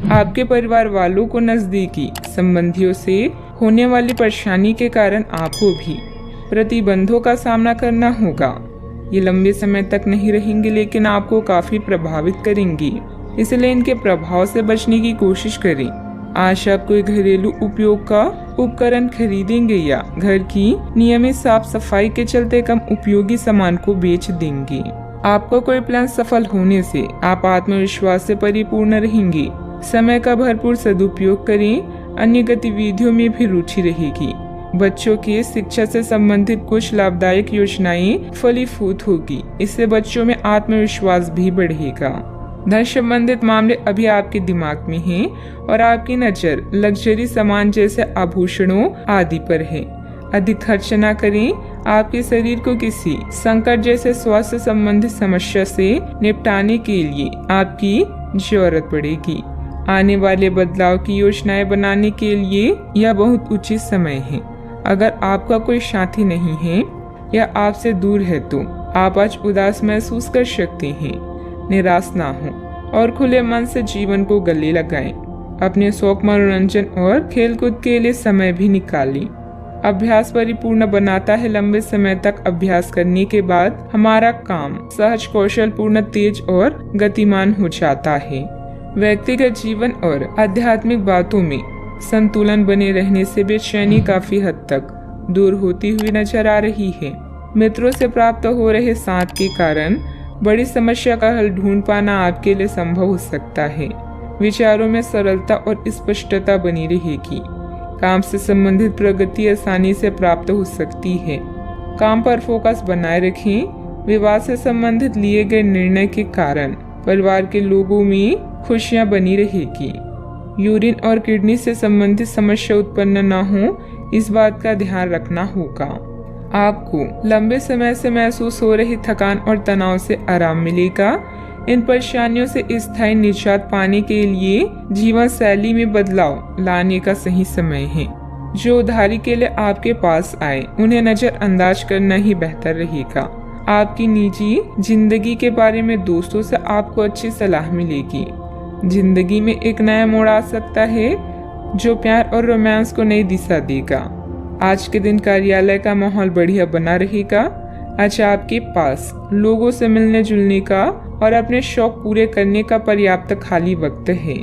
आपके परिवार वालों को नजदीकी संबंधियों से होने वाली परेशानी के कारण आपको भी प्रतिबंधों का सामना करना होगा। ये लंबे समय तक नहीं रहेंगे, लेकिन आपको काफी प्रभावित करेंगी, इसलिए इनके प्रभाव से बचने की कोशिश करें। आज आप कोई घरेलू उपयोग का उपकरण खरीदेंगे या घर की नियमित साफ सफाई के चलते कम उपयोगी सामान को बेच देंगे। आपका कोई प्लान सफल होने से आप आत्मविश्वास से परिपूर्ण रहेंगे। समय का भरपूर सदुपयोग करें, अन्य गतिविधियों में भी रुचि रहेगी। बच्चों की शिक्षा से संबंधित कुछ लाभदायक योजनाएं फलीभूत होगी, इससे बच्चों में आत्मविश्वास भी बढ़ेगा। धन संबंधित मामले अभी आपके दिमाग में हैं और आपकी नजर लग्जरी सामान जैसे आभूषणों आदि पर है। अधिक खर्च न करें। आपके शरीर को किसी संकट जैसे स्वास्थ्य संबंधित समस्या से निपटाने के लिए आपकी जरूरत पड़ेगी। आने वाले बदलाव की योजनाएं बनाने के लिए यह बहुत उचित समय है। अगर आपका कोई साथी नहीं है या आपसे दूर है तो आप आज उदास महसूस कर सकते हैं। निराश ना हो और खुले मन से जीवन को गले लगाएं। अपने शौक, मनोरंजन और खेलकूद के लिए समय भी निकालें। अभ्यास परिपूर्ण बनाता है। लंबे समय तक अभ्यास करने के बाद हमारा काम सहज, कौशल पूर्ण, तेज और गतिमान हो जाता है। व्यक्तिगत जीवन और आध्यात्मिक बातों में संतुलन बने रहने से बेचैनी काफी हद तक दूर होती हुई नजर आ रही है। मित्रों से प्राप्त हो रहे साथ के कारण बड़ी समस्या का हल ढूंढ पाना आपके लिए संभव हो सकता है। विचारों में सरलता और स्पष्टता बनी रहेगी। काम से संबंधित प्रगति आसानी से प्राप्त हो सकती है। काम पर फोकस बनाए रखें। विवाह से संबंधित लिए गए निर्णय के कारण परिवार के लोगों में खुशियां बनी रहेगी। यूरिन और किडनी से संबंधित समस्या उत्पन्न न हो, इस बात का ध्यान रखना होगा। आपको लंबे समय से महसूस हो रही थकान और तनाव से आराम मिलेगा। इन परेशानियों से स्थायी निजात पाने के लिए जीवन शैली में बदलाव लाने का सही समय है। जो उधारी के लिए आपके पास आए उन्हें नजरअंदाज करना ही बेहतर रहेगा। आपकी निजी जिंदगी के बारे में दोस्तों से आपको अच्छी सलाह मिलेगी। जिंदगी में एक नया मोड़ आ सकता है जो प्यार और रोमांस को नई दिशा देगा। आज के दिन कार्यालय का माहौल बढ़िया बना रहेगा। आज आपके पास लोगों से मिलने जुलने का और अपने शौक पूरे करने का पर्याप्त खाली वक्त है।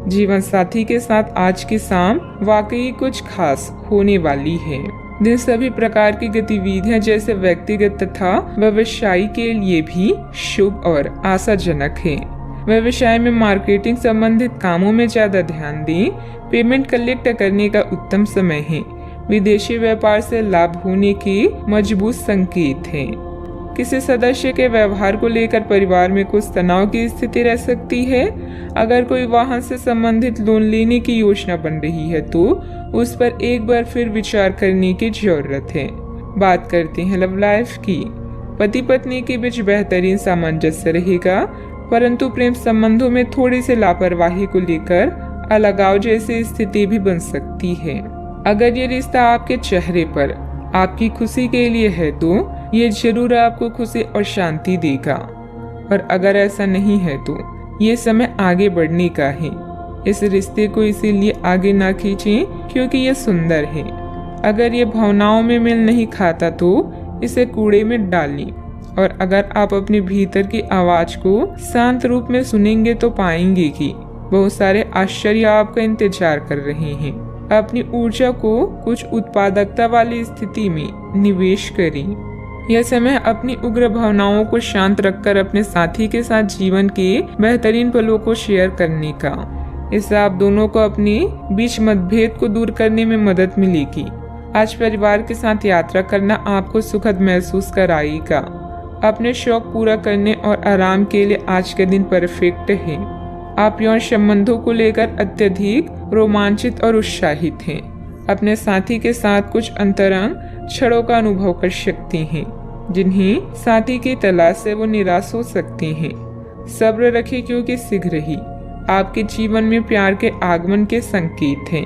जीवन साथी के साथ आज की शाम वाकई कुछ खास होने वाली है। दिन सभी प्रकार की गतिविधियां जैसे व्यक्तिगत तथा व्यवसायी के लिए भी शुभ और आशाजनक है। व्यवसाय में मार्केटिंग संबंधित कामों में ज्यादा ध्यान दें। पेमेंट कलेक्ट करने का उत्तम समय है। विदेशी व्यापार से लाभ होने के मजबूत संकेत हैं। किसी सदस्य के व्यवहार को लेकर परिवार में कुछ तनाव की स्थिति रह सकती है। अगर कोई वाहन से संबंधित लोन लेने की योजना बन रही है तो उस पर एक बार फिर विचार करने की जरूरत है। बात करते हैं लव लाइफ की। पति पत्नी के बीच बेहतरीन सामंजस्य रहेगा, परंतु प्रेम संबंधों में थोड़ी सी लापरवाही को लेकर अलगाव जैसी स्थिति भी बन सकती है। अगर ये रिश्ता आपके चेहरे पर आपकी खुशी के लिए है तो ये जरूर आपको खुशी और शांति देगा, और अगर ऐसा नहीं है तो ये समय आगे बढ़ने का है। इस रिश्ते को इसीलिए आगे ना खींचें क्योंकि ये सुंदर है। अगर ये भावनाओं में मेल नहीं खाता तो इसे कूड़े में डालें, और अगर आप अपने भीतर की आवाज को शांत रूप में सुनेंगे तो पाएंगे कि बहुत सारे आश्चर्य आपका इंतजार कर रहे हैं। अपनी ऊर्जा को कुछ उत्पादकता वाली स्थिति में निवेश करें। यह समय अपनी उग्र भावनाओं को शांत रखकर अपने साथी के साथ जीवन के बेहतरीन पलों को शेयर करने का। इससे आप दोनों को अपने बीच मतभेद को दूर करने में मदद मिलेगी। आज परिवार के साथ यात्रा करना आपको सुखद महसूस कराएगा। अपने शौक पूरा करने और आराम के लिए आज के दिन परफेक्ट है। आप यौन संबंधों को लेकर अत्यधिक रोमांचित और उत्साहित हैं। अपने साथी के साथ कुछ अंतरंग क्षणों का अनुभव कर सकते हैं, जिन्हें साथी की तलाश से वो निराश हो सकते हैं। सब्र रखें क्योंकि शीघ्र ही आपके जीवन में प्यार के आगमन के संकेत हैं।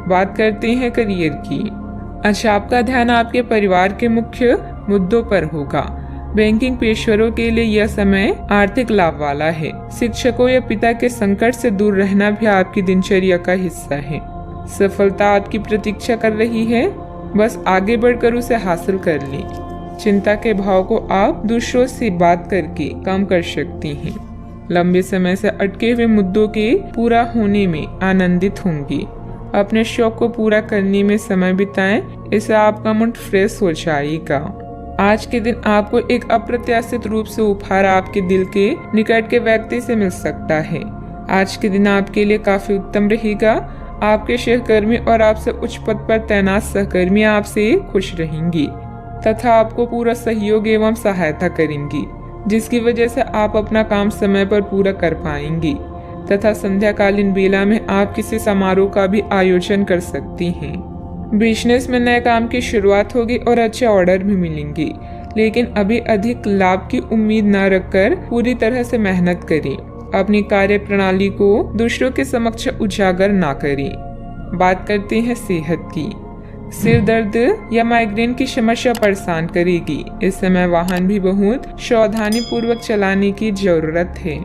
बात करते हैं करियर की। आज आपका ध्यान आपके परिवार के मुख्य मुद्दों पर होगा। बैंकिंग पेशेवरों के लिए यह समय आर्थिक लाभ वाला है। शिक्षकों या पिता के संकट से दूर रहना भी आपकी दिनचर्या का हिस्सा है। सफलता आपकी प्रतीक्षा कर रही है, बस आगे बढ़कर उसे हासिल कर ली। चिंता के भाव को आप दूसरों से बात करके कम कर सकती हैं। लंबे समय से अटके हुए मुद्दों के पूरा होने में आनंदित होंगी। अपने शौक को पूरा करने में समय बिताएं, इससे आपका मूड फ्रेश हो जाएगा। आज के दिन आपको एक अप्रत्याशित रूप से उपहार आपके दिल के निकट के व्यक्ति से मिल सकता है। आज के दिन आपके लिए काफी उत्तम रहेगा। आपके सहकर्मी और आपसे उच्च पद पर तैनात सहकर्मी आपसे खुश रहेंगी तथा आपको पूरा सहयोग एवं सहायता करेंगी, जिसकी वजह से आप अपना काम समय पर पूरा कर पाएंगी तथा संध्याकालीन बेला में आप किसी समारोह का भी आयोजन कर सकती हैं। बिजनेस में नए काम की शुरुआत होगी और अच्छे ऑर्डर भी मिलेंगे, लेकिन अभी अधिक लाभ की उम्मीद न रखकर पूरी तरह से मेहनत करें। अपनी कार्य प्रणाली को दूसरों के समक्ष उजागर ना करें। बात करते हैं सेहत की। सिर दर्द या माइग्रेन की समस्या परेशान करेगी। इस समय वाहन भी बहुत सावधानी पूर्वक चलाने की जरूरत है।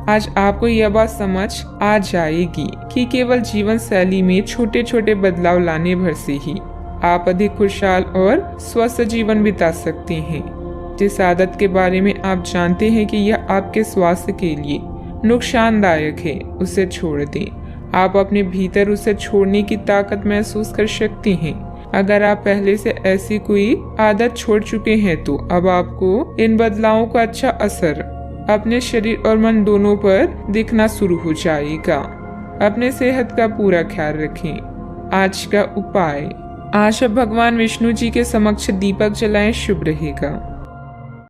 आज आपको यह बात समझ आ जाएगी कि केवल जीवन शैली में छोटे छोटे बदलाव लाने भर से ही आप अधिक खुशहाल और स्वस्थ जीवन बिता सकते हैं। जिस आदत के बारे में आप जानते हैं कि यह आपके स्वास्थ्य के लिए नुकसानदायक है, उसे छोड़ दें। आप अपने भीतर उसे छोड़ने की ताकत महसूस कर सकते हैं। अगर आप पहले से ऐसी कोई आदत छोड़ चुके हैं तो अब आपको इन बदलावों का अच्छा असर अपने शरीर और मन दोनों पर दिखना शुरू हो जाएगा। अपने सेहत का पूरा ख्याल रखें। आज का उपाय, आज आप भगवान विष्णु जी के समक्ष दीपक जलाएं, शुभ रहेगा।